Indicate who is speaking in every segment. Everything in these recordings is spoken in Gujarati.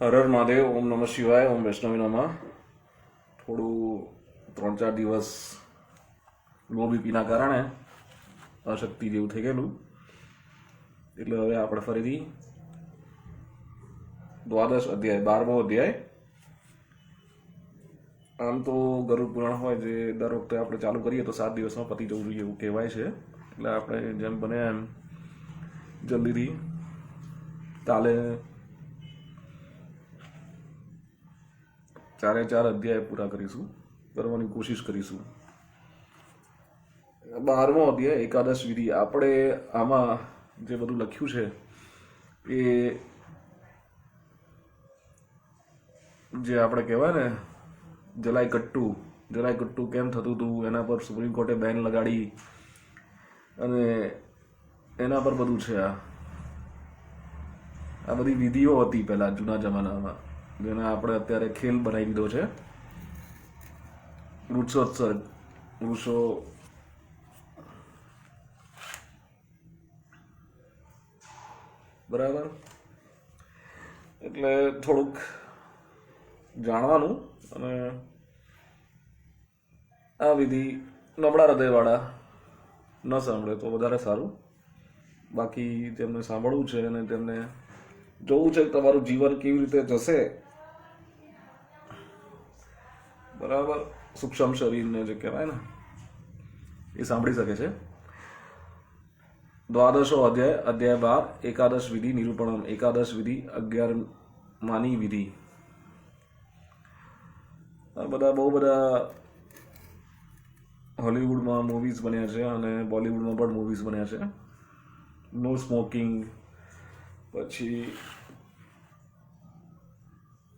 Speaker 1: હર હર મહાદેવ. ઓમ નમઃ શિવાય. ઓમ વૈષ્ણવી નમઃ. થોડું 3-4 દિવસ લો બીપીના કારણે અશક્તિ જેવું થઈ ગયેલું, એટલે હવે આપણે ફરીથી દ્વાદશ અધ્યાય 12મો અધ્યાય. આમ તો ગરુડ પુરાણ હોય જે દર વખતે આપણે ચાલુ કરીએ તો 7 દિવસમાં પતી જવું જોઈએ એવું કહેવાય છે, એટલે આપણે જેમ બને એમ જલ્દીથી કાલે 4 અધ્યાય પૂરા કરીશું, કરવાની કોશિશ કરીશું. 12મો અધ્યાય એકાદશ વિધિ. આપણે આમાં જે બધું લખ્યું છે એ જે આપણે કહેવાય ને જલાઈ કટ્ટુ કેમ થતું હતું એના પર સુપ્રીમ કોર્ટે બેન લગાડી અને એના પર બધું છે. આ બધી વિધિઓ હતી પહેલા જૂના જમાનામાં, જેને આપણે અત્યારે ખેલ બનાવી દીધો છે. વૃક્ષોત્સર્ગ, વૃક્ષો બરાબર, એટલે થોડુંક જાણવાનું. અને આ વિધિ નબળા હૃદયવાળા ન સાંભળે તો વધારે સારું. બાકી તેમને સાંભળવું છે અને તેમને જોવું છે કે તમારું જીવન કેવી રીતે જશે, બરાબર, સૂક્ષ્મ શરીરને જે કહેવાય ને એ સાંભળી શકે છે. દ્વાદશો અધ્યાય, અધ્યાય 12, એકાદશ વિધિ નિરૂપણમ. એકાદશ વિધિ 11માની વિધિ. આ બહુ બધા હોલિવૂડમાં મૂવીઝ બન્યા છે અને બોલિવૂડમાં પણ મૂવીઝ બન્યા છે. નો સ્મોકિંગ, પછી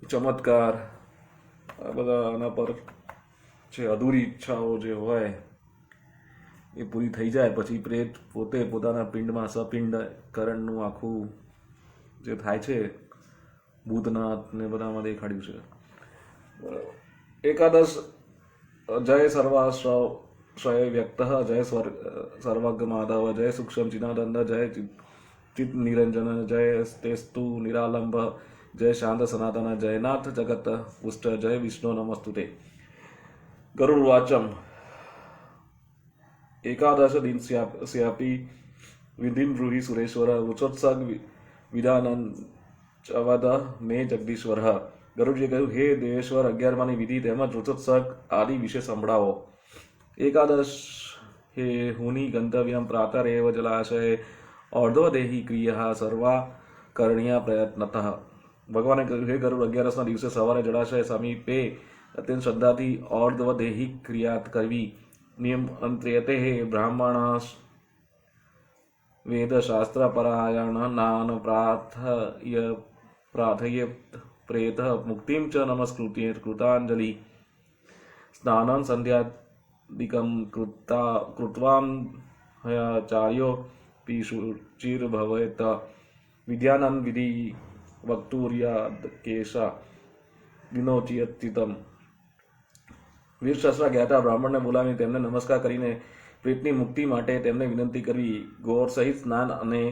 Speaker 1: ચમત્કાર, આ બધા આના પર છે. અધૂરી ઈચ્છાઓ જે હોય એ પૂરી થઈ જાય પછી પ્રેત પોતે પોતાના પિંડમાં સપિંડકરણનું આખું જે થાય છે, ભૂતનાથ ને બધામાં દેખાડ્યું છે. બરાબર. એકાદશ જય સર્વાશ્રય વ્યક્ત, જય સર્વજ્ઞ માધવ, જય સૂક્ષ્મ ચિનાનંદ, જય ચિત નિરંજન, જય તેસ્તુ નિરાલંબ, જય શાંત સનાતન, જયનાથ જગત પુષ્ટ, જય વિષ્ણુ નમસ્તુતે. ગરુડ વાચમ. એકાદશ દિન સ્યાપી વિધિન બ્રૂહિ સુરેશ્વર, વૃચોત્સર્ગ વિધાનન ચવદ મે જગદીશ્વર. ગરુડજીએ કહ્યું, હે દેવેશ્વર, 11માની વિધિ તેમજ વૃચોત્સર્ગ આદિ વિશે સંભળાવો. એકાદશ હે હુની ગંતવ્યમ પ્રાતરેવ જલાશય અર્ધોદેહી ક્રિયા સર્વા કરણીય પ્રયત્નતઃ. ભગવાને કહ્યું, હે ગરુડ, 11ના દિવસે સવારે જળાશય સમીપે અત્યંત શ્રદ્ધાથી અર્ધવદેહિક ક્રિયા કરવી. નિયમ અંત્રિયતે હે બ્રાહ્મણ વેદ શાસ્ત્ર પરાયણ નાન પ્રાર્થય પ્રેત મુક્તિમ ચ નમસ્કૃત્ય કૃતાંજલિ સ્નાનં સંધ્યાદિકં કૃત્વાં હયાચાર્યો શુચિર્ભવેત. વિદ્યાનંદ વિધિ વક્તુર્યાદ કેશા વિનોચિયતિતમ. વીરશાસ્ત્ર જ્ઞાતા બ્રાહ્મણને બોલાવીને તેમને નમસ્કાર કરીને પ્રેતની મુક્તિ માટે તેમને વિનંતી કરવી. ગોર સહિત સ્નાન અને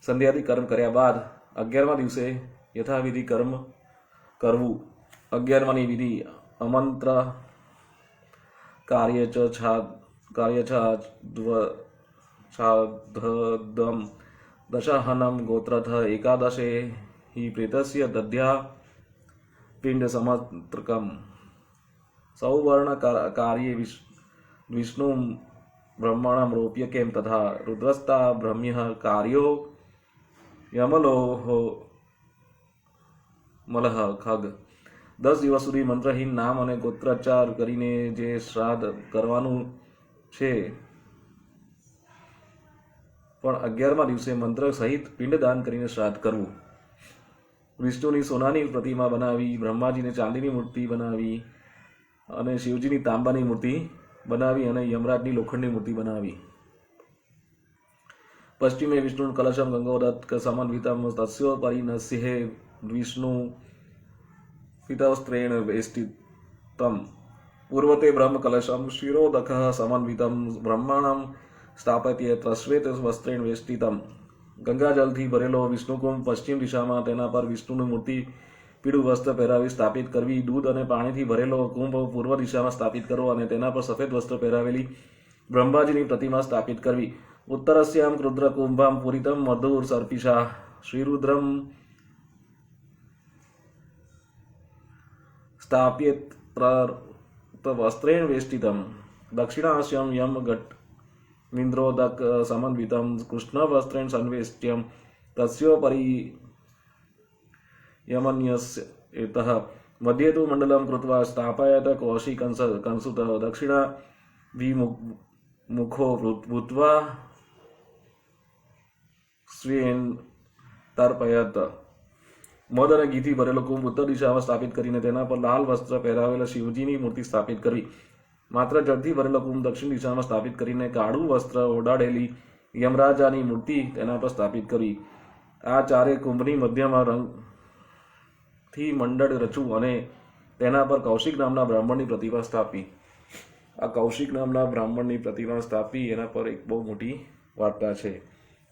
Speaker 1: સંધ્યાદિ કર્મ કર્યા બાદ 11મા દિવસે યથાવિધિ કર્મ કરવું. 11માની વિધિ અમંત્ર કાર્યછાદમ દશાહનમ ગોત્રથ. એકાદશે હિ પ્રેતસ્ય દધ્યા પિંડ સમત્રકમ. સૌવર્ણ કાર્ય વિષ્ણુ બ્રહ્મણમ રોપ્ય કેમ તથા રુદ્રસ્તા બ્રહ્મ્ય કાર્યો યમલોહ મલહ ખગ. 10 દિવસ સુધી મંત્રહીન નામ અને ગોત્રોચ્ચાર કરીને જે શ્રાદ્ધ કરવાનું છે, પણ 11મા દિવસે મંત્ર સહિત પિંડદાન કરીને શ્રાદ્ધ કરવું. વિષ્ણુની સોનાની પ્રતિમા બનાવી, બ્રહ્માજીને ચાંદીની મૂર્તિ બનાવી અને શિવજીની તાંબાની મૂર્તિ બનાવી અને યમરાજની લોખંડની મૂર્તિ બનાવી. પશ્ચિમે વિષ્ણુ કલશમ ગંગોદત્ત સમન્વિતમ તસ્યોપરી નસ્યે વિષ્ણુ પિતવસ્ત્રેણ વેષ્ટિતમ. પૂર્વતે બ્રહ્મ કલશમ શિરોદક સમન્વિતમ બ્રહ્માણમ સ્થાપત્ય તશ્વેત વસ્ત્રેણ વેષ્ટિતમ. ગંગાજલથી ભરેલો વિષ્ણુકુંભ પશ્ચિમ દિશામાં, તેના પર વિષ્ણુની મૂર્તિ પીળું વસ્ત્ર પહેરાવી સ્થાપિત કરવી. દૂધ અને પાણીથી ભરેલો કુંભ પૂર્વ દિશામાં સ્થાપિત કરવો અને તેના પર સફેદ વસ્ત્ર પહેરાવેલી બ્રહ્માજીની પ્રતિમા સ્થાપિત કરવી. ઉત્તરસ્યામ રુદ્ર કુંભામ પૂરિતમ મધુર સર્પિષા શ્રીરુદ્રમ સ્થાપ્યેત વસ્ત્રેણ વેષ્ટિતમ. દક્ષિણાસ્યમ યમ ઘટ વિન્દ્રોદક સમન્વિતમ કૃષ્ણ વસ્ત્રેણ સંવેષ્ટ્યમ તસ્યોપરી યમન્યસ્ય એતઃ મધ્યે તુ મંડલમ કૃત્વા સ્થાપયત કૌશિકંસુત દક્ષિણા વિમુખો ભૂત્વા સ્વેન તર્પયત. મધ અને ઘીથી ભરેલો કુંભ ઉત્તર દિશામાં સ્થાપિત કરીને તેના પર લાલ વસ્ત્ર પહેરાવેલા શિવજીની મૂર્તિ સ્થાપિત કરવી. માત્ર જળથી ભરેલો કુંભ દક્ષિણ દિશામાં સ્થાપિત કરીને કાળું વસ્ત્ર ઓઢાડેલી યમરાજાની મૂર્તિ તેના પર સ્થાપિત કરવી. આ ચારે કુંભની મધ્યમાં રંગથી મંડળ રચવું અને તેના પર કૌશિક નામના બ્રાહ્મણની પ્રતિમા સ્થાપી. આ કૌશિક નામના બ્રાહ્મણની પ્રતિમા સ્થાપી એના પર એક બહુ મોટી વાર્તા છે.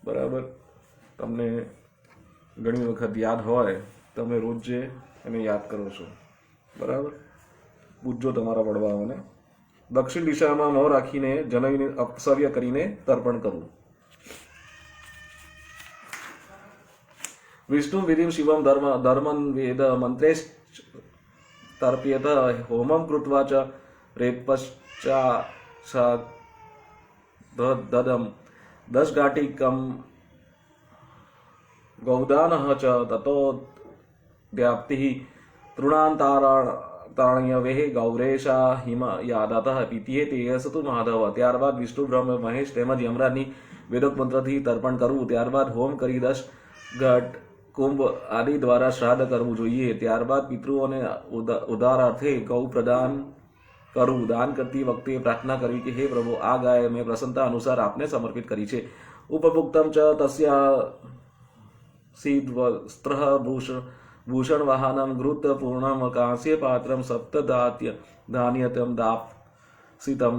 Speaker 1: બરાબર, તમને ઘણી વખત યાદ હોય, તમે રોજ જે એને યાદ કરો છો. બરાબર, પૂછજો તમારા વડવાઓને. દક્ષિણ દિશામાં મોં રાખીને જનવીને અપસવ્ય કરીને તર્પણ કરવું. વિષ્ણુ વિધિમ શિવમ ધર્મન વેદ મંત્રેશ તર્પ્યેત હોમમ કૃત્વા ચ રેત્પશ્ચાદમ 10 ઘાટિકમ ગૌદાનઃ ચ તતો વ્યાપ્તિઃ તૃણાંતારણ્ય વેહ ગૌરેશા હિમ યાદતઃ પિત્યે તેયસતુ માધવ. ત્યારબાદ વિષ્ણુ બ્રહ્મ મહેશ તેમજ યમરાજની વેદોક્ત મંત્રથી તર્પણ કરવું. ત્યારબાદ હોમ કરી 10 ઘટ કુંભ આદિ દ્વારા શ્રાદ્ધ કરવું જોઈએ. ત્યારબાદ પિતૃઓને ઉદારાર્થે ગૌ પ્રદાન કરવું. દાન કરતી વખતે પ્રાર્થના કરવી કે હે પ્રભુ, આ ગાય મેં પ્રસન્નતા અનુસાર આપને સમર્પિત કરી છે. ઉપભુક્તમ ચ તસ્યા સીદ્વસ્ત્ર ભૂષણ વાહનમ ગૃત પૂર્ણમ કાંસ્ય પાત્રમ સપ્તદાત્ય ધાન્યતમ દાપસિતમ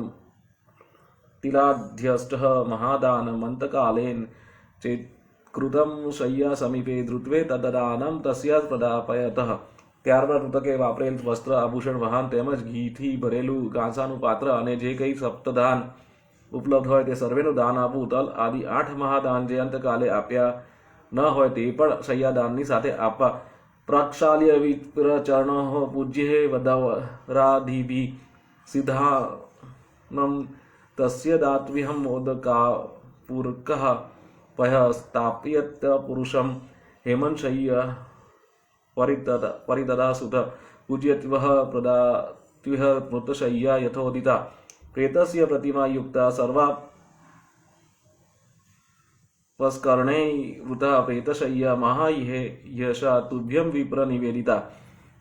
Speaker 1: તિલાધ્યષ્ટ મહાદાન મંતકાલેન ચેત કૃતમ શય્યા સમીપે ધૃત્વે તદદાનમ તસ્યા પ્રદાપયતઃ. ત્યારબાદ મૃતકે વાપરેલ વસ્ત્ર, આભૂષણ, વાહન તેમજ ઘીથી ભરેલું કાંસાનું પાત્ર અને જે કંઈ સપ્તદાન ઉપલબ્ધ હોય તે સર્વેનું દાન આપવું. તલ આદિ 8 મહાદાન જે અંતકાલે આપ્યા ન હોય તે પણ શય્યાદાનની સાથે આપવા. પ્રક્ષાલ્ય વિપ્રચર્ણો પૂજ્યે વદવરાધિભિ સિદ્ધાનમ તસ્ય દાત્વિહમ મોદકાપૂર્કઃ પય સ્થાપ્યત પુરુષમ હેમનશય્ય પરિદદાસુત પૂજ્યત્વઃ પ્રદાત્વિહ મૃતશય્યા યથોદિતા. પ્રેતસ્ય પ્રતિમા યુક્તા સર્વા વસ્કર્ણે વૃતા પ્રેતશય્યા મહાયે યશા તુભ્યમ વિપ્ર નિવેદિતા.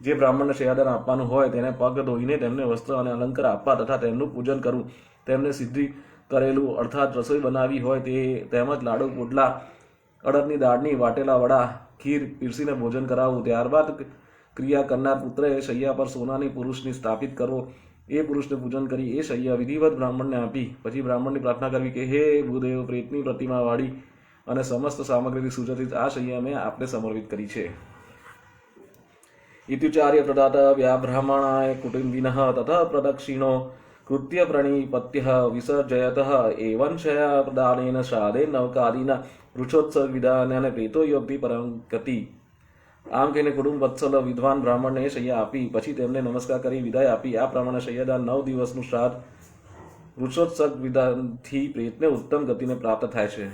Speaker 1: જે બ્રાહ્મણને શય્યાદાન આપવાનું હોય તેને પગ ધોઈને તેમને વસ્ત્ર અને અલંકાર આપવા તથા તેમનું પૂજન કરવું. તેમને સિદ્ધિ કરેલું અર્થાત રસોઈ બનાવી હોય તે તેમજ લાડુ, પુડલા, અડદની દાળની વાટેલા વડા, ખીર પીરસીને ભોજન કરાવવું. ત્યારબાદ ક્રિયા કરનાર પુત્રએ શૈયા પર સોનાની પુરુષની સ્થાપિત કરવો. એ પુરુષને પૂજન કરી એ શૈયા વિધિવત બ્રાહ્મણને આપી પછી બ્રાહ્મણની પ્રાર્થના કરવી કે હે ભૂદેવ, પ્રેતની પ્રતિમા વાળી અને સમસ્ત સામગ્રીથી સુસજ્જિત આ શૈયા મેં આપને સમર્પિત કરી છે. ઇત્યુચાર્ય પ્રદાત વ્યાબ્રાહ્મણાય કુટુંબિનઃ તથા પ્રદક્ષિણો કૃત્ય પ્રણિપત્ય વિસર્જયત એવં શયા પ્રદાનેન શ્રાદ્ધેન નવકાદિના વૃક્ષોત્સવ વિધાન પ્રેતો યોગથી પરંગતિ. આમ કહીને કુટુંબ વત્સલ વિદ્વાન બ્રાહ્મણને શૈયા આપી પછી તેમને નમસ્કાર કરી વિદાય આપી. આ પ્રમાણે શૈયાદાન 9 દિવસનું શ્રાદ્ધ વૃક્ષોત્સવ વિધાનથી પ્રેતને ઉત્તમ ગતિને પ્રાપ્ત થાય છે.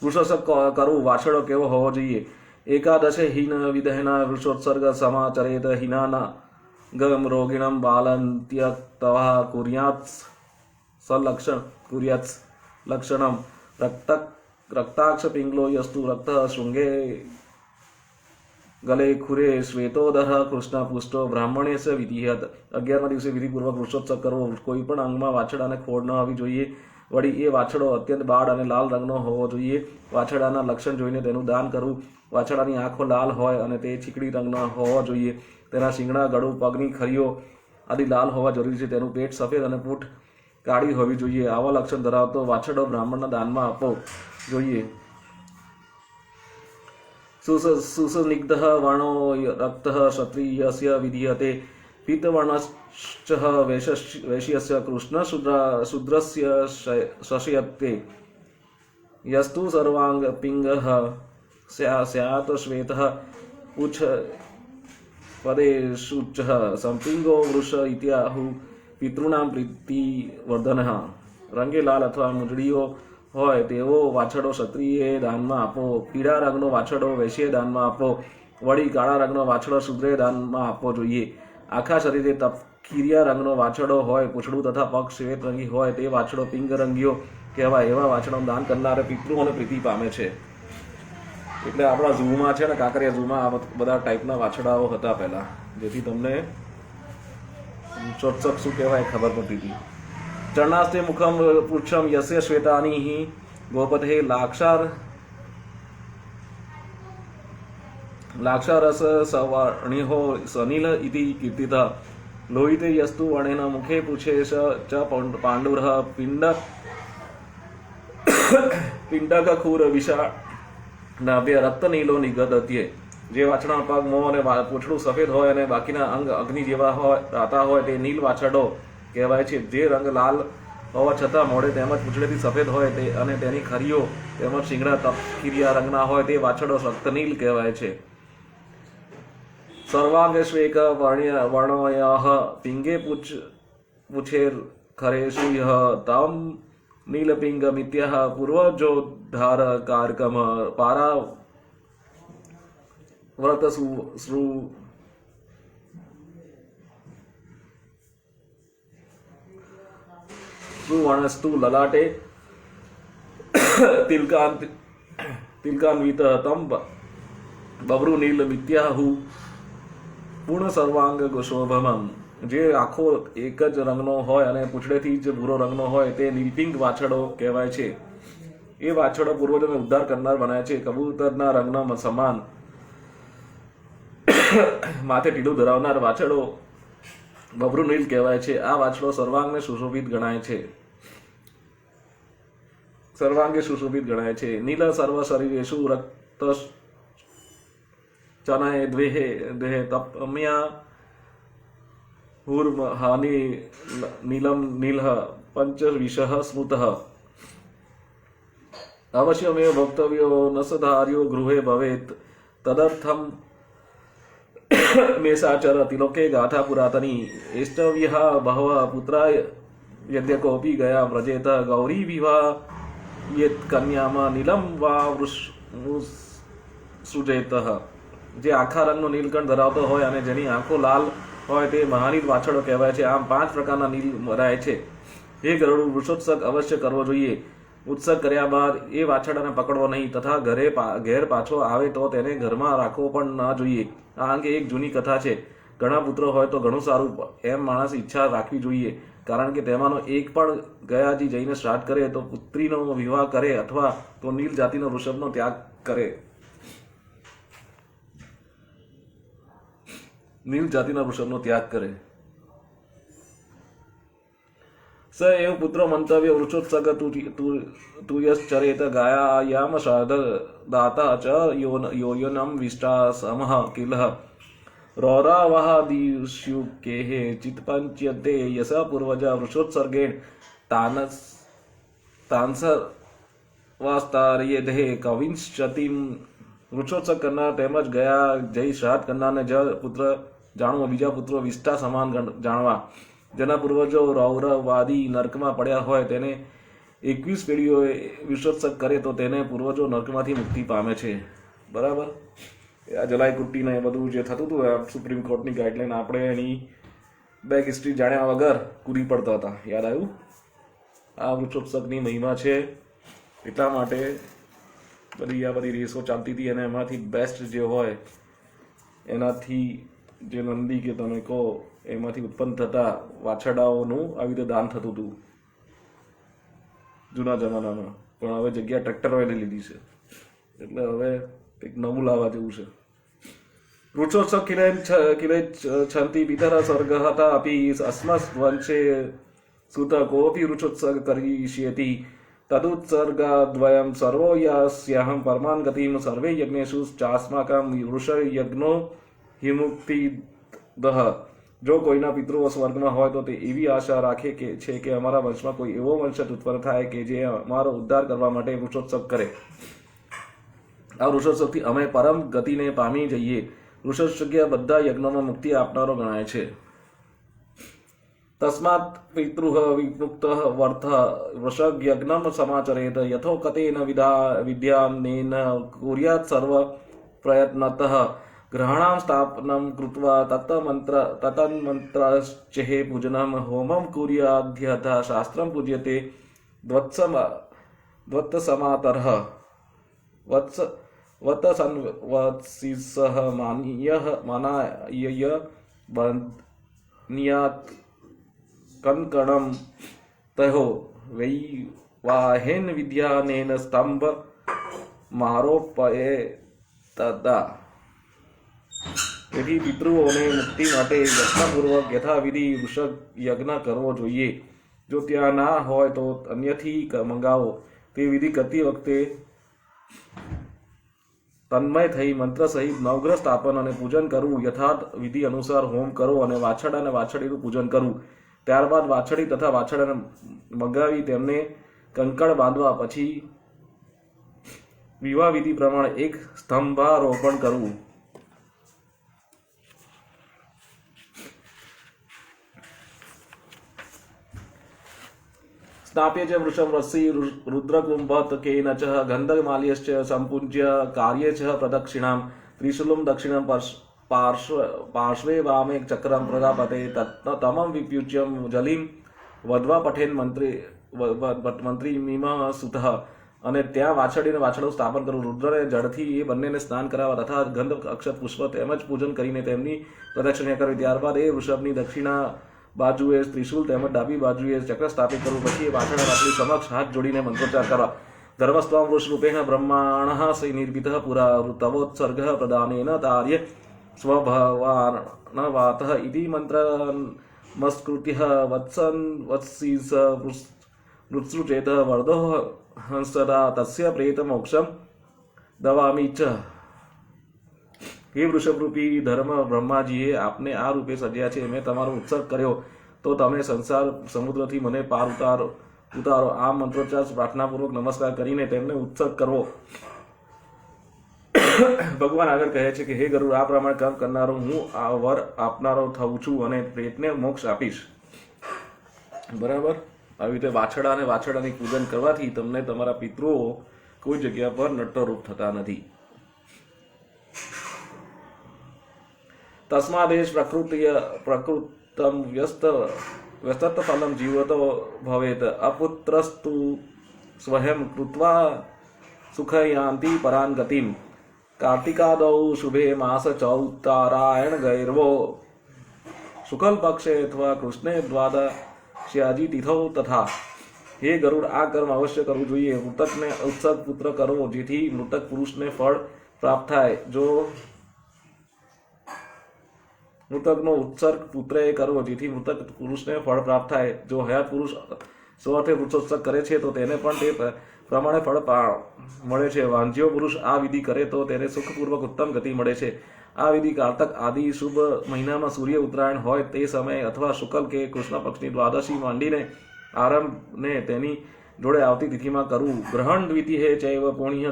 Speaker 1: વૃક્ષોત્સવ કરવું. વાછડો કેવો હોવો જોઈએ? એકાદશે હિન વિદહેના વૃક્ષોત્સર્ગ સમાચરેત હિનાના ગમ રોગિણમ બાલંત્યક્તવા કુર્યાત્ લક્ષણમ રક્તાક્ષ પિંગલો યસ્તુ રક્ત શૃંગે ગલે ખુરે શ્વેતોદહ કૃષ્ણ પુષ્ટો બ્રાહ્મણેશ વિધિહત. 11મા દિવસે વિધિપૂર્વક વૃક્ષોત્સવ કરવો. કોઈ પણ અંગમાં વાછડાને ખોડ ન આવી જોઈએ. વળી એ વાછડો અત્યંત બાળ અને લાલ રંગનો હોવો જોઈએ. વાછડાના લક્ષણ જોઈને તેનું દાન કરવું. વાછડાની આંખો લાલ હોય અને તે ચીકણી રંગના હોવા જોઈએ. તેના શિંગડા, ગળું, પગની ખરીઓ આદિ લાલ હોવા જરૂરી છે. તેનું પેટ સફેદ અને પૂંછ કાળી હોવી જોઈએ. આવા લક્ષણ ધરાવતો વાછડો બ્રાહ્મણના દાનમાં આપવો જોઈએ. सुस्निग्धः वर्णो रक्तः क्षत्रियस्य विधीयते पीतवर्णश्च वैश्यस्य कृष्णशूद्रस्य शशयते यस्तु सर्वाङ्गपिङ्गः स्यात् श्वेतः उच्च पदेषुच्चः संपिंगो वृष इत्याहु પિતૃનામ પ્રીતિવર્ધનઃ. રંગે લાલ અથવા મૂંજળીઓ હોય તેવો વાછરડો ક્ષત્રિયે દાનમાં આપો. પીળા રંગનો વાછરડો વૈશ્યે દાનમાં આપો. વળી કાળા રંગનો વાછરડો શૂદ્રે દાનમાં આપવો જોઈએ. આખા શરીરે તપકીરિયા રંગનો વાછરડો હોય, પૂંછડું તથા પગ શ્વેત રંગી હોય તે વાછરડો પિંગરંગીઓ કહેવાય. એવા વાછરડાનું દાન કરનારે પિતૃઓને પ્રીતિ પામે છે. એટલે આપણા ઝૂમાં છે ને, કાંકરિયા ઝૂમાં આ બધા ટાઈપના વાછરડાઓ હતા પહેલા, જેથી તમને ચોત્સક શું કહેવાય ખબર પડતી હતી. ચરણાસ્તે મુખમ પૃચ્છમ યસ્ય શ્વેતાની ગોપતે લાક્ષારસ સવર્ણિહો સનિલ ઇતિ કીર્તિતઃ લોહિતે યસ્તુ વર્ણેન મુખે પૂછેશ ચ પાંડુરઃ પિંડકખુર વિષા નાભ્ય રક્તનીલો નિગદત્યે. જે વાછરડાનો પગ, મોં અને પૂંછડું સફેદ હોય અને બાકીના અંગ અગ્નિ જેવા રાતા હોય તે નીલ વાછરડો કહેવાય છે. જે રંગ લાલ હોવા છતાં મોઢે તેમજ પૂંછડેથી સફેદ હોય તે અને તેની ખરીઓ તેમજ શિંગડા તપકીરિયા રંગના હોય તે વાછરડો રક્તનીલ કહેવાય છે. સર્વાંગે શ્વેક વર્ણયઃ પિંગે પૂછેર ખરેષુ યઃ તમ નીલપિંગમિત્યઃ પૂર્વજોદ્ધાર કારકમ પારા વ્રત સુવર્ણસ્તુ લલાટે તિલકાન્વિત તમ બભ્રુ નીલ મિત્યાહુ પૂર્ણ સર્વાંગ શોભમમ. જે આખો એક જ રંગનો હોય અને પૂંછડેથી જ ભૂરો રંગનો હોય તે નીલપિંગ વાછરડો કહેવાય છે. એ વાછરડો પૂર્વજોને ઉદ્ધાર કરનાર બનાવે છે. કબૂતરના રંગના સમાન માથે ટીડું ધરાવનાર વાછરડો બભ્રુ નીલ કહેવાય છે. આ વાછરડો સર્વાંગને સુશોભિત ગણાય છે. નીલ સર્વ શરીરેષુ રક્ત ચનય દ્વેહે તપમ્યા હુર્મ હાનિ નીલમ નીલઃ પંચવિશઃ સ્મૃતઃ અવશ્યમેવ ભક્તવ્યો નસધાર્યો ગૃહે ભવેત તદર્થમ મેષાચર તિલોકે ગાથા પુરાતની એષ્ટવ્યઃ બહવ પુત્રા યદ્યકોપી ગયા વ્રજેત ગૌરી વિવાહ યેત કન્યામાં નીલમ વા સૃજેત. જે આખા રંગનો નીલકંઠ ધરાવતો હોય અને જેની આંખો લાલ હોય તે મહાનીલ વાછરડો કહેવાય છે. આમ 5 પ્રકારના નીલ મરાય છે. એ ગરુડ વૃષોત્સક અવશ્ય કરવો જોઈએ. ઉત્સક કર્યા બાદ એ વાછરડાને પકડવો નહીં તથા ઘેર પાછો આવે તો તેને ઘરમાં રાખવો પણ ન જોઈએ. આ અંગે એક જૂની કથા છે. ઘણા પુત્રો હોય તો ઘણું સારું એમ માણસ ઈચ્છા રાખવી જોઈએ, કારણ કે તેમાંનો એક પણ ગયાજી જઈને શ્રાદ્ધ કરે તો પુત્રીનો વિવાહ કરે અથવા તો નીલ જાતિનો વૃષભનો ત્યાગ કરે. સ એવ પુત્ર મંતવ્ય વૃક્ષોત્સગ તુયશ્ચરેત ગાયાયામ શ્રાદ્ધ દાતા ચ યોયનમ વિષ્ટા સમઃ કિલઃ રૌરાવહાદિષ્યુકેઃ ચિત્પંચ્યતે યસ પૂર્વજ વૃક્ષોત્સર્ગેણ તાંસવાસ્તાર્યેધે કવિંશ્ચતિમ. વૃક્ષોત્સર્ગ કરનાર તેમજ ગયા જય શ્રાદ્ધ કરનારને જ પુત્ર જાણવો, બીજા પુત્રો વિષ્ટા સમાન જાણવા. જેના પૂર્વજો રૌરવાદી નર્કમાં પડ્યા હોય તેને 21 પેઢીઓએ વૃક્ષોત્સર્ગ કરે તો તેને પૂર્વજો નર્કમાંથી મુક્તિ પામે છે. બરાબર. આ જલાઈ કુટ્ટીને એ બધું જે થતું હતું સુપ્રીમ કોર્ટની ગાઈડલાઈન આપણે એની બેક હિસ્ટ્રી જાણ્યા વગર પૂરી પડતા હતા. યાદ આવ્યું? આ વૃક્ષોત્સર્ગની મહિમા છે. એટલા માટે બધી રેસો ચાલતી હતી અને એમાંથી બેસ્ટ જે હોય એનાથી જે નંદી કે તમે કહો એમાંથી ઉત્પન્ન થતા વાછરડાઓનું આવી રીતે દાન થતું હતું જૂના જમાનામાં. પણ હવે જગ્યા ટ્રેક્ટરોએ લીધી છે એટલે હવે કંઈક નવું લાવવા જેવું છે. વૃક્ષોત્સવ કિલે છંતી પિતર સ્વર્ગ હતા અપી અસ્મસ વંશે સુત કોપી વૃક્ષોત્સવ કરીષ્યતિ तदुत्सर्गद्वयं सर्वो यस्याहं परमान् गतिं सर्वे यज्ञेषु चास्माकं ऋषयज्ञो हिमुक्तिदः। जो કોઈના પિતૃઓ સ્વર્ગમાં હોય તો તે એવી આશા રાખે છે કે અમારા વંશમાં કોઈ એવો વંશજ ઉત્પન્ન થાય કે જે અમારો ઉદ્ધાર કરવા માટે વૃષોત્સવ કરે. આ વૃષોત્સવથી અમે પરમ ગતિને પામી જઈએ. વૃષોત્સવ બધા યજ્ઞોમાં મુક્તિ આપનારો ગણાય છે. તસ્માત પિતૃઃ વિમુક્તઃ વર્થઃ વૃષયજ્ઞં સમાચરેત યથોક્તેન વિદ્યાનેન કુર્યાત સર્વ પ્રયત્નતઃ ગ્રહાણાં સ્થાપनं કૃત્વા તન્મંત્રશ્ચૈઃ પૂજनं હોમં કુર્યાદ્યથા શાસ્ત્રં પૂજ્યતે દ્વત્સમાતરઃ વત્સન્વત્સિસઃ માનાય બન્યાત કંકણમ તયો વૈવાહેન વિદ્યાનેન સ્તંભ મારોપયે તદા. તેથી પિતૃઓને મુક્તિ માટે યત્નપૂર્વક યથાવિધિ વૃષભ યજ્ઞ કરવો જોઈએ. જો ત્યાં ના હોય તો અન્યથી મંગાવો. તે વિધિ કરતી વખતે તન્મય થઈ મંત્ર સહિત નવગ્રહ સ્થાપન અને પૂજન કરવું. યથાર્થ વિધિ અનુસાર હોમ કરો અને વાછરડા અને વાછરડીનું પૂજન કરવું. ત્યારબાદ વાછરડી તથા વાછરડાને મંગાવી તેમને કંકણ બાંધવા. પછી વિવાહ વિધિ પ્રમાણે એક સ્તંભારોપણ કરવું. स्नाप्य च वृषं रस्सी रुद्रकुम्भतकेन च गन्धमाल्यश्च सम्पूज्य कार्ये च प्रदक्षिणां त्रिशूलं दक्षिणं पार्श्वे वामे चक्रं प्रजापते तमं विप्युज्य जलिं वध्वा पठेन મંત્રીમીમઃ સુતઃ. અને ત્યાં વાછરડીને વાછરડું સ્થાપન કરવું. રુદ્રને જળથી એ બંનેને સ્નાન કરાવવા તથા ગંધ અક્ષત પુષ્પ તેમજ પૂજન કરીને તેમની પ્રદક્ષિણા કરવી. ત્યારબાદ એ વૃષભની દક્ષિણા બાજુએ ત્રિશૂલ તેમજ ડાબી બાજુએ ચક્ર સ્થાપિત કરવું. પછી એ વાછરડા વાછરડી સમક્ષ હાથ જોડીને મંત્રોચ્ચાર કરવા. ધર્મસ્ત્વં વૃષરૂપેણ બ્રહ્માણઃ નિર્મિતઃ પુરા તવોત્સર્ગ પ્રદાનેન તાર્ય સ્વભાવાનવાતઃ ઇતિ મંત્રમસ્કૃત્ય વત્સીસ મૃત્સૃચેત વર્ધો હંસદા તસ્ય પ્રેત મોક્ષમ દવામી ચ. હે વૃષભરૂપી ધર્મ બ્રહ્માજીએ આપને આ રૂપે સર્જ્યા છે. મેં તમારો ઉત્સર્ગ કર્યો તો તમે સંસાર સમુદ્રથી મને પાર ઉતારો. આ મંત્રોચ્ચાર પ્રાર્થનાપૂર્વક નમસ્કાર કરીને તેમને ઉત્સર્ગ કરવો. ભગવાન આગળ કહે છે કે હે ગરુડ, આ પ્રમાણે કામ કરનારો હું આ વર આપનારો થઉં છું અને પ્રેતને મોક્ષ આપીશ. બરાબર. આવી રીતે વાછરડા અને વાછરડાની પૂજન કરવાથી તમને તમારા પિતૃઓ કોઈ જગ્યા પર નટ્ટરૂપ થતા નથી. તસ્માદેશ પ્રકૃતમ વ્યસ્તફલમ જીવતો ભવેત અપુત્રસ્તુ સ્વયં કૃત્વા સુખયાન્તિ પરાન ગતિમ. કાર્તિકાદૌ શુભે માસ ચૌતારાયણ ગૈર્વો શુક્લ પક્ષે અથવા કૃષ્ણે દ્વાદશ્યાજી તિથૌ તથા. હે ગરુડ, આ કર્મ અવશ્ય કરવું જોઈએ. મૃતકને ઉત્સર્ગ પુત્ર કરવો જેથી મૃતક પુરુષને ફળ પ્રાપ્ત થાય. જો મૃતકનો ઉત્સર્ગ પુત્રએ કરવો જેથી મૃતક પુરુષને ફળ પ્રાપ્ત થાય. જો હયાત પુરુષ સ્વઅર્થે વૃક્ષોત્સર્ગ કરે છે તો તેને પણ તે પ્રમાણે ફળ મળે છે. વાંજ્યો પુરુષ આ વિધિ કરે તો તેને સુખપૂર્વક ઉત્તમ ગતિ મળે છે. આ વિધિ કારતક આદિ શુભ મહિનામાં સૂર્ય ઉત્તરાયણ હોય તે સમયે અથવા શુક્લ કે કૃષ્ણ પક્ષની દ્વાદશી માંડીને આરંભને તેની જોડે આવતી તિથિમાં કરવું. ગ્રહણ દ્વિતીયે ચૈવ પુણ્ય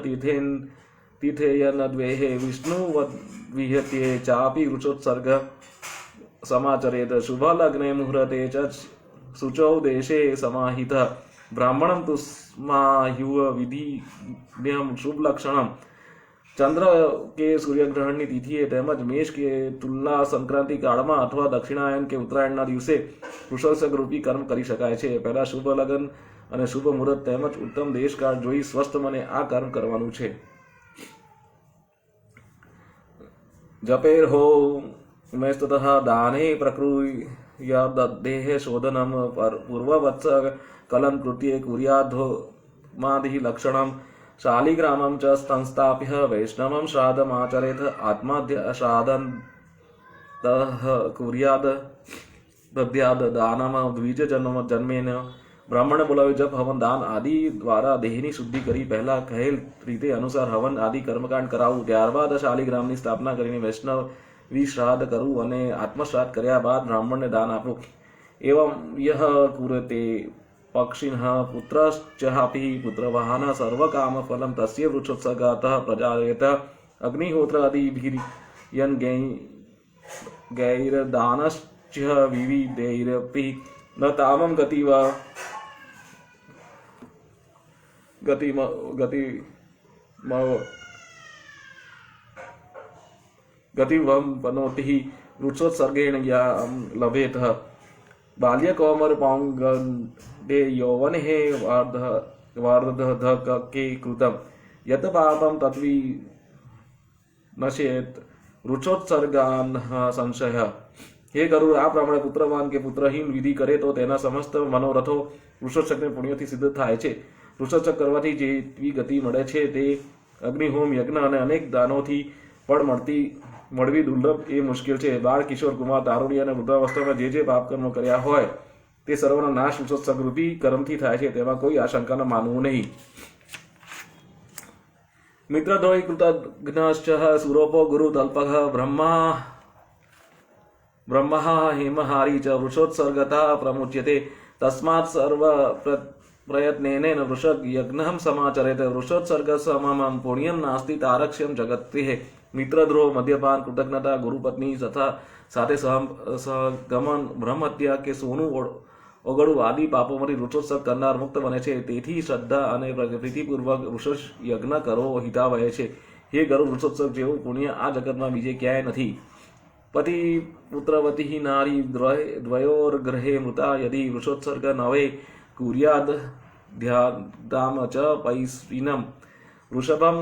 Speaker 1: તીથેયન દ્વેહે વિષ્ણુ વિહત્યે ચાપી વૃષોત્સર્ગ સમાચરેત. શુભ લગ્ને મુહૂર્તે ચ શુચૌ દેશે સમાહિત. બ્રાહ્મણમ તુસ્માયુવ વિધિમ્યમ શુભ લક્ષણમ. ચંદ્ર કે સૂર્યગ્રહણની તિથિએ તેમજ મેષ કે તુલા સંક્રાંતિ કાળમાં અથવા દક્ષિણાયન કે ઉત્તરાયણના દિવસે વૃષોત્સર્ગ રૂપી કર્મ કરી શકાય છે. પહેલા શુભ લગ્ન અને શુભ મુહૂર્ત તેમજ ઉત્તમ દેશકાળ જોઈ સ્વસ્થ મને આ કર્મ કરવાનું છે. જપેર્હો મેસ્તતઃ દાને પ્રકૃયાદેહ શોધનમ પૂર્વવત્સ કલમ કૃત્યે કુર્યાધોમાદિ લક્ષણમ. શાલિગ્રામં ચ સંસ્થાપ્ય વૈષ્ણવં શ્રાદ્ધમાચરેત. આત્માદ્ય શ્રાદ્ધં કુર્યાદ દદ્યાદ દાનમ દ્વિજ જન્મેન બ્રાહ્મણે બોલાવ્યો. જપ, હવન, દાન આદિ દ્વારા દેહની શુદ્ધિ કરી પહેલા કહેલ રીતે અનુસાર હવન આદિ કર્મકાંડ કરાવવું. ત્યારબાદ શાલિગ્રામની સ્થાપના કરીને વૈષ્ણવી શ્રાદ્ધ કરવું અને આત્મશ્રાદ્ધ કર્યા બાદ બ્રાહ્મણને દાન આપવું. એવં યહ કુરતે પક્ષિણઃ પુત્રશ્ચાપી પુત્રવાહન સર્વકામફલમ તસ્ય વૃક્ષોત્સર્ગાતઃ પ્રજાયેત. અગ્નિહોત્ર આદિભિર્યન ગૈરદાનશ્ચ વિવિધૈરપી ન તામમ ગતિવમ પનોતિ વૃક્ષોત્સર્ગેણ યામ લભેત. બાલ્યકૌમર પૌંગંડે યૌવને વાર્ધધકે કૃતમ યત પાપમ તત્વી નશેત વૃક્ષોત્સર્ગાન સંશય. હે ગરુડ, આ પ્રમાણે પુત્રવાન કે પુત્રહીન વિધિ કરે તો તેના સમસ્ત મનોરથો વૃક્ષોત્સર્ગને પુણ્યથી સિદ્ધ થાય છે. વૃક્ષોત્સર્ગ કરવાથી જેવી ગતિ મળે છે તે અગ્નિહોમ, યજ્ઞ અને અનેક દાનોથી પણ મળવી દુર્લભ એ મુશ્કેલ છે. બાળ, કિશોર, કુમાર, તારુણ્ય અને વૃદ્ધાવસ્થામાં જે પાપ કર્મો કર્યા હોય તે સર્વનો નાશ વૃક્ષોત્સર્ગ રૂપી કર્મથી થાય છે. તેમાં કોઈ આશંકા ન માનવું નહીં. મિત્રદ્રોહી કૃતજ્ઞશ્ચ સુરોપો ગુરુ તલ્પઃ બ્રહ્મા હેમહારી ચ વૃષોત્સર્ગતા પ્રમુચ્યતે. તસ્માत् સર્વ પ્રયત્નેન વૃષક યજ્ઞ સમાચરેત. વૃષોત્સર્ગ સમમં પુણ્યમ નાસ્તિ તારક્ષ્યમ જગત્તે. મિત્રદ્રોહ, મદ્યપાન, કૃતજ્ઞતા, ગુરુપત્ની તથા સાથે સહગમન, બ્રહ્મહત્યા કે સોનું ઓગળવું આદિ પાપોમાંથી વૃક્ષોત્સર્ગ કરનાર મુક્ત બને છે. તેથી શ્રદ્ધા અને પ્રીતિપૂર્વક વૃક્ષ યજ્ઞ કરવો હિતાવહ છે. હે ગરુડ, વૃક્ષોત્સર્ગ જેવું પુણ્ય આ જગતમાં બીજે ક્યાંય નથી. પતિ પુત્રવતી નારી દ્વયોર્ગ્રહે મૃતા યદિ વૃષોત્સર્ગ નવે કુર્યાદ ધ્યાદામ ચ પૈસ્વિનમ વૃષભમ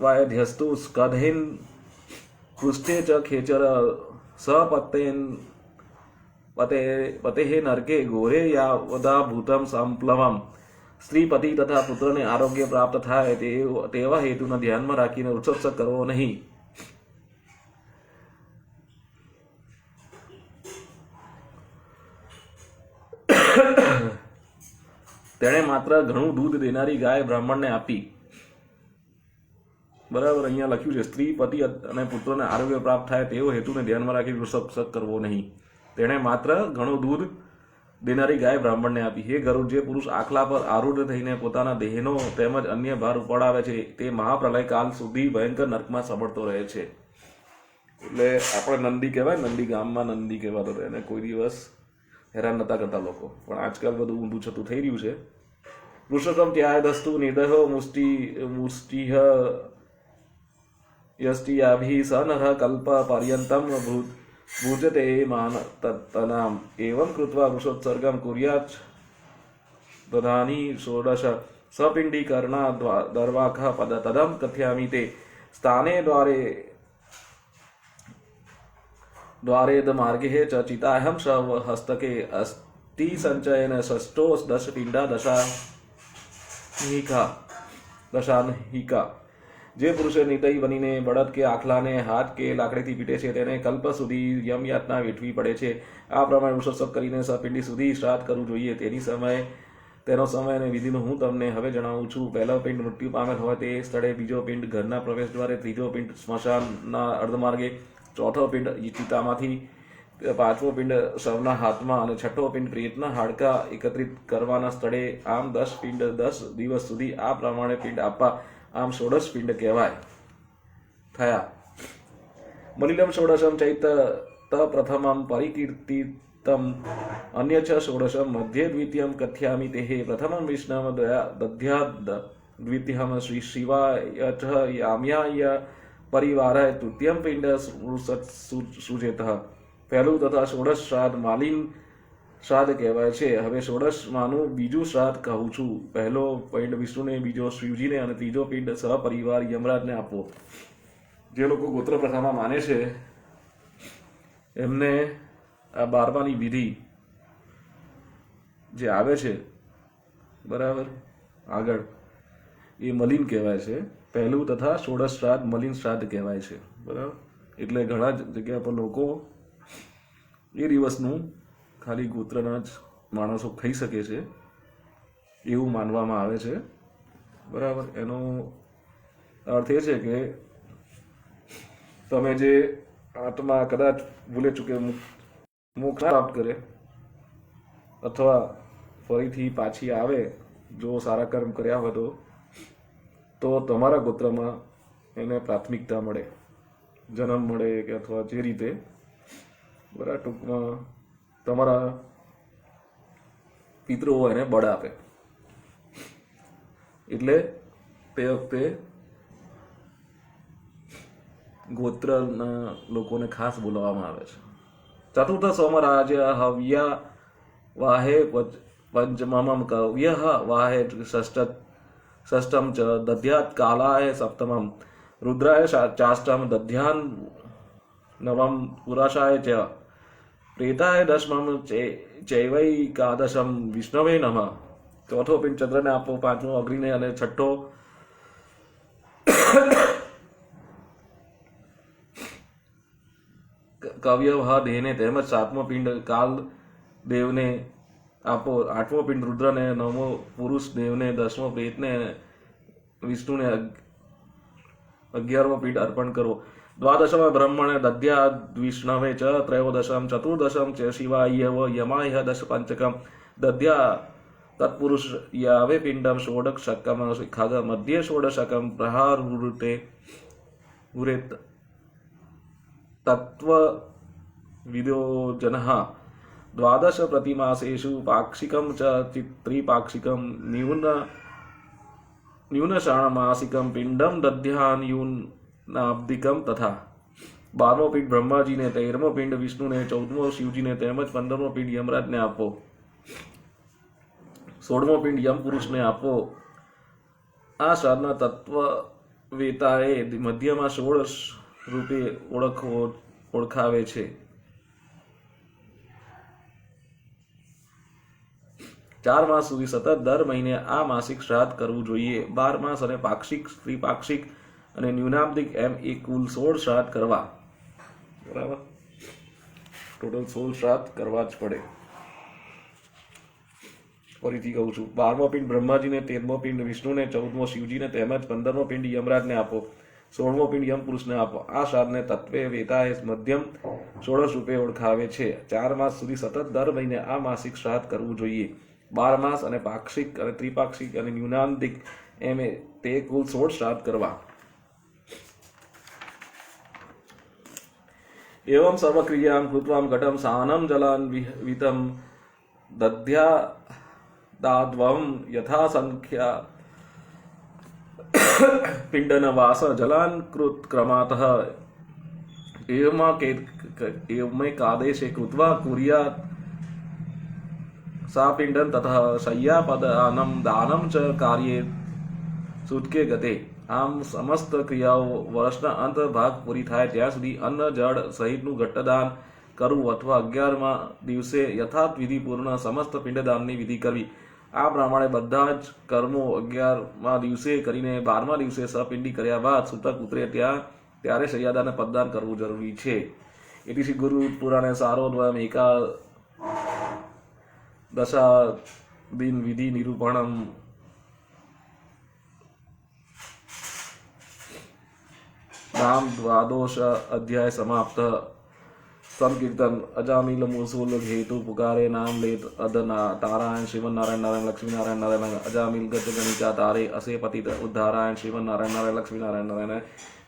Speaker 1: વાયધ્યસ્તુ સ્કધેન પૃષ્ઠે ચ ખેચર સપતેન પતે નરકે ઘોરે યાવદા ભૂતમ સંપ્લવમ. સ્ત્રી, પતિ તથા પુત્રને આરોગ્ય પ્રાપ્ત થાય તેવા હેતુને ધ્યાનમાં રાખીને વૃક્ષોત્સર્ગ કરવો નહીં. તેણે માત્ર ઘણું દૂધ દેનારી ગાય બ્રાહ્મણને આપી. બરાબર, અહીંયા લખ્યું છે સ્ત્રી, પતિ અને પુત્રને આરોગ્ય પ્રાપ્ત થાય તેવો હેતુને ધ્યાનમાં રાખી વૃક્ષોત્સર્ગ કરવો નહીં. તેણે માત્ર ઘણું દૂધ દેનારી ગાય બ્રાહ્મણને આપી. હે ગરુડ, જે પુરુષ આખલા પર આરૂઢ થઈને પોતાના દેહનો તેમજ અન્ય ભાર ઉપાડાવે છે તે મહાપ્રલય કાલ સુધી ભયંકર નર્કમાં સબળતો રહે છે. એટલે આપણે નંદી કહેવાય, નંદી ગામમાં નંદી કહેવાતો હતો. એને કોઈ દિવસ હેરાન નતા કરતા લોકો, પણ આજકાલ બધું ઊંધું છતું થઈ રહ્યું છે. વૃષકમ ત્યાદસ્તુ નિર્દયો મુષ્ટિહ યષ્ટિયાભિ સ નરઃ કલ્પ પર્યંતમ ભુજતે માન તત્તનામ. એવં કૃત્વા વૃષોત્સર્ગમ કુર્યાત દધાની ષોડશ સપિંડીકરણા દર્વાખ તદમ કથયામિ તે. સ્થાને દ્વારેદ માર્ગે ચ ચિતાહમ શવ હસ્તકે અસ્તિ સંચયન ષષ્ઠો દશ પિંડા દશાન્હિકા. જે પુરુષે નિર્દયી બનીને બળદ કે આખલાને હાથ કે લાકડીથી પીટે છે તેને કલ્પ સુધી યમયાતના વેઠવી પડે છે. આ પ્રમાણે વૃષોત્સર્ગ કરીને સપિંડી સુધી શ્રાદ્ધ કરવું જોઈએ. તેનો સમય અને વિધિનું હું તમને હવે જણાવું છું. પહેલો પિંડ મૃત્યુ પામેલ હોય તે સ્થળે, બીજો પિંડ ઘરના પ્રવેશ દ્વારે, ત્રીજો પિંડ સ્મશાનના અર્ધમાર્ગે, ચોથો પિંડ ચિતામાંથી, પાંચમો પિંડ શવના હાથમાં અને છઠ્ઠો પિંડ પ્રેતના હાડકા એકત્રિત કરવાના સ્થળે. આમ 10 પિંડ 10 દિવસ સુધી આ પ્રમાણે પિંડ આપવા. આમ 16 પિંડ કહેવાય થયા. મલિલમ ષોડશમ ચૈત પ્રથમમ પરિકીર્તિતમ અન્ય ચ ષોડશમ મધ્યે દ્વિતીયમ કથ્યામિ તેહે. પ્રથમમ વિષ્ણવ દધ્યાદ દ્વિતીયમ શ્રી શિવાય ચ યામ્યાય પરિવાર. તૃતીયમ પિંડ સૃજેત. પહેલું તથા ષોડશ શ્રાદ્ધ માલિન શ્રાદ્ધ કહેવાય છે. હવે 16માનું બીજું શ્રાદ્ધ કહું છું. પહેલો પિંડ વિષ્ણુને, બીજો શિવજીને અને ત્રીજો પિંડ સહપરિવાર યમરાજને આપવો. જે લોકો ગોત્ર પ્રથામાં માને છે એમને આ 12માની વિધિ જે આવે છે બરાબર આગળ, એ મલિન કહેવાય છે. પહેલું તથા ષોડશ શ્રાદ્ધ મલિન શ્રાદ્ધ કહેવાય છે. બરાબર, એટલે ઘણા જગ્યા પર લોકો એ દિવસનું ખાલી ગોત્રના જ માણસો ખાઈ શકે છે એવું માનવામાં આવે છે. બરાબર. એનો અર્થ એ છે કે તમે જે આત્મા કદાચ ભૂલે ચૂકે મોક્ષ પ્રાપ્ત કરે અથવા ફરીથી પાછી આવે જો સારા કર્મ કર્યા હોય તો તમારા ગોત્રમાં એને પ્રાથમિકતા મળે, જન્મ મળે કે અથવા જે રીતે બરાબર ટૂંકમાં તમારા પિતૃઓ એને બળ આપે. એટલે તે વખતે ગોત્રના લોકોને ખાસ બોલાવવામાં આવે છે. ચતુર્થ સોમરાજ્ય હવ્યા વાહે પંચમમ કવ્ય વાહે ષષ્ઠમ ચ દધ્યાત કાલાય સપ્તમમ રુદ્રાય ચાષ્ટમ દધ્યાન નવમ પુરાશાય ચ પ્રેતાય દશમમ ચૈવૈકાદશમ વિષ્ણવે નમઃ. ચોથો પિંડ ચંદ્રને આપો, પાંચમો અગ્નિને અને છઠ્ઠો કવ્યવહ દેહને તેમજ સાતમો પિંડ કાલ દેવને આપો, આઠમો પિંડ રુદ્રને, નવમો પુરુષ દેવને, દસમો પ્રેતને, વિષ્ણુને, 11મો પિંડ અર્પણ કરો. દ્વાદશમ બ્રહ્મણે દધ્યા વિષ્ણવે ચ ત્રયોદશમ ચતુર્દશમ ચ શિવાય યમાય દશ પંચકમ દધ્યા તત્પુરુષ યાવે પિંડમ ષોડશકમ ખગ મધ્ય ષોડશકમ પ્રહાર ઉરેત તત્વ વિદો જનઃ દ્વાદશ પ્રતિમાસેષુ પાક્ષિકમ ચ ત્રિપાક્ષિકમ ન્यूनषाणमासिकम पिंडम दध्यान्यूनाब्दिकम तथा 12मो પિંડ બ્રહ્માજીને, 13મો પિંડ વિષ્ણુને, 14મો શિવજીને તેમજ 15મો પિંડ યમરાજને આપો, 16મો પિંડ યમ પુરુષને આપો. આ શ્રાદ્ધના તત્વવેતાએ મધ્યમાં 16 રૂપે ઓળખાવે છે. 4 માસ સુધી સતત દર મહિને આ માસિક શ્રાદ્ધ કરવું જોઈએ. 12 માસ અને પાક્ષિક, ત્રિપાક્ષિક અને ન્યૂનાબ્દિક એમ કુલ 16 શ્રાદ્ધ કરવા. બરાબર. ટોટલ 16 શ્રાદ્ધ કરવા જ પડે. ફરીથી કહું છું, 12મો પિંડ બ્રહ્માજીને, 13મો પિંડ વિષ્ણુને, 14મો શિવજીને તેમજ 15મો પિંડ યમરાજને આપો, 16મો પિંડ યમ પુરુષને આપો. આ શ્રાદ્ધને તત્વે વેતાએ મધ્યમ 16 રૂપે ઓળખાવે છે. 4 માસ સુધી સતત દર મહિને આ માસિક શ્રાદ્ધ કરવું જોઈએ. 12 માસ અને પાક્ષિક અને ત્રિપાક્ષિક અને ન્યૂનાંતિક એમ તે કુલ 16 શ્રાદ્ધ કરવા. એવમ સર્વક્રિયામ કૃત્વામ ઘટમ સાનમ જલાન વિતમ દધ્યાદાદ્વમ યથા સંખ્યા પિંડન વાસ જલાન કૃત ક્રમાતઃ એવમે કાદેશે કૃત્વા કુર્યાત सा पिंडन तथा शय्यापदानं दानं च कार्ये सूतके गते. આમ સમસ્ત ક્રિયાઓ વર્ષના અંત ભાગ પૂરી થાય ત્યાં સુધી અન્ન જળ સહિતનું ઘટ્ટદાન કરવું અથવા 11મા દિવસે યથાર્થ વિધિપૂર્ણ સમસ્ત પિંડદાનની વિધિ કરવી. આ પ્રમાણે બધા જ કર્મો 11મા દિવસે કરીને 12મા દિવસે સપિંડી કર્યા બાદ સૂતક ઉતરે ત્યારે શય્યાદાન અને પદદાન કરવું જરૂરી છે. એથી શ્રી ગુરુ પુરાણે સારો દ્વયમ એકા दशा दिन विधि निरूपणम नाम द्वादश अध्याय समाप्त. संकीर्तन अजामिल मूसूल हेतु पुकारे नाम लेत अदना तारायण श्रीमन नारायण नारायण लक्ष्मी नारायण नारायण अजामिल गज गणिका तारे असे पतित उद्धारायण श्रीमन नारायण नारायण लक्ष्मी नारायण नारायण.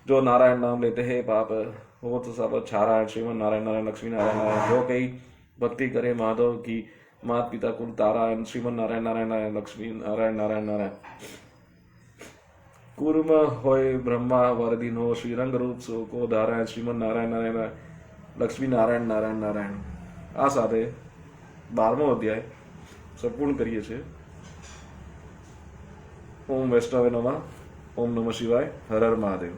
Speaker 1: जो नारायण नाम लेते हैं पाप हो तो सब छारायण श्रीमन नारायण नारायण लक्ष्मी नारायण नारायण. जो कई भक्ति करे माधव की मात पिता कुल तारायण श्रीमन नारायण नारायण नारायण लक्ष्मी नारायण नारायण नारायण. कूर्म होय ब्रह्मा वरदीनो श्रीरंग रूप को धारायण श्रीमन नारायण नारायण लक्ष्मी नारायण नारायण नारायण. આ સાથે 12મો અધ્યાય સંપૂર્ણ કરીએ છીએ. ઓમ વૈષ્ણવે નમઃ. ઓમ નમઃ શિવાય. હર હર મહાદેવ.